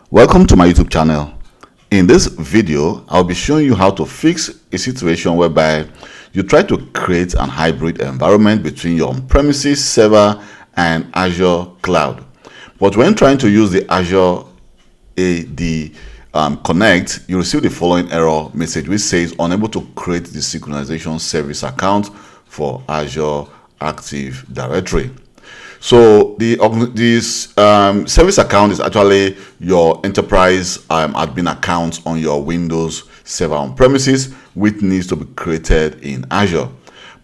Welcome to my YouTube channel. In this video, I'll be showing you how to fix a situation whereby you try to create an hybrid environment between your on-premises server and Azure cloud. But when trying to use the Azure AD Connect, you receive the following error message which says unable to create the synchronization service account for Azure Active Directory. So this service account is actually your enterprise admin account on your Windows server on premises, which needs to be created in Azure.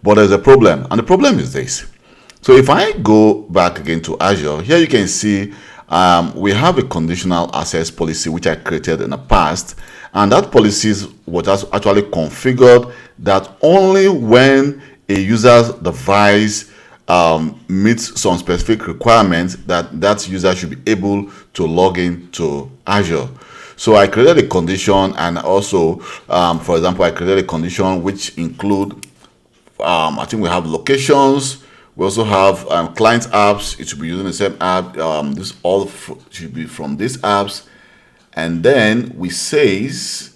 But there's a problem, and the problem is this. So if I go back again to Azure, here you can see we have a conditional access policy which I created in the past, and that policy was actually configured that only when a user's device meets some specific requirements that user should be able to log in to Azure. So I created a condition, and also for example, I created a condition which include I think we have locations, we also have client apps. It should be using the same app. This all should be from these apps, and then we says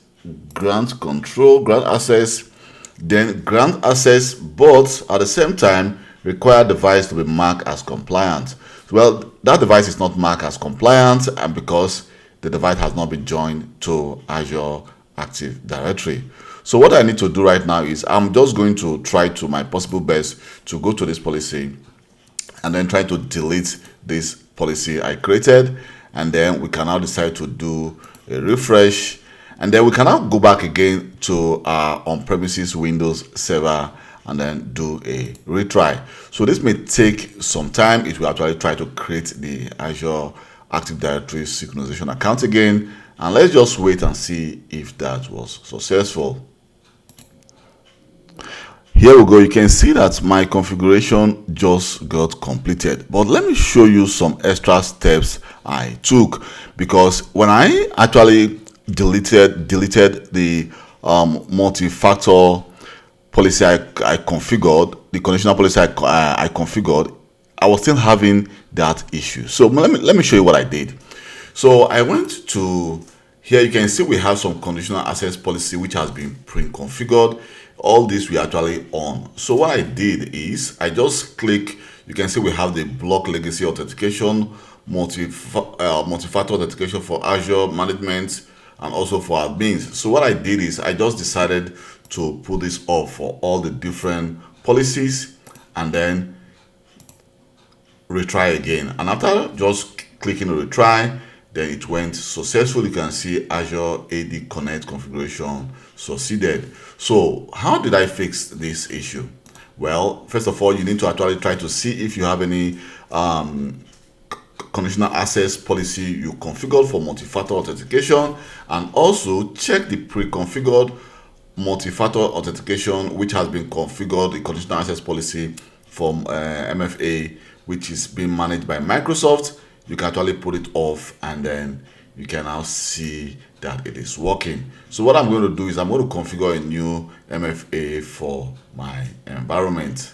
grant control, grant access, then grant access, but at the same time require device to be marked as compliant. Well, that device is not marked as compliant, and because the device has not been joined to Azure Active Directory. So what I need to do right now is I'm just going to try to my possible best to go to this policy and then try to delete this policy I created, and then we can now decide to do a refresh, and then we can now go back again to our on-premises Windows server and then do a retry. So this may take some time. It will actually try to create the Azure Active Directory synchronization account again, and let's just wait and see if that was successful. Here we go. You can see that my configuration just got completed, but let me show you some extra steps I took, because when I actually deleted the multi-factor policy I configured, the conditional policy I configured, I was still having that issue. So let me show you what I did. So I went to here. You can see we have some conditional access policy which has been pre-configured. All this we actually on. So what I did is I just click. You can see we have the block legacy authentication, multi-factor authentication for Azure management, and also for admins. So what I did is I just decided to put this off for all the different policies, and then retry again. And after just clicking retry, then it went successful. You can see Azure AD Connect configuration succeeded. So how did I fix this issue? Well, first of all, you need to actually try to see if you have any conditional access policy you configured for multi-factor authentication, and also check the pre-configured multi-factor authentication which has been configured, the conditional access policy from MFA, which is being managed by Microsoft. You can actually put it off, and then you can now see that it is working. So what I'm going to do is I'm going to configure a new MFA for my environment.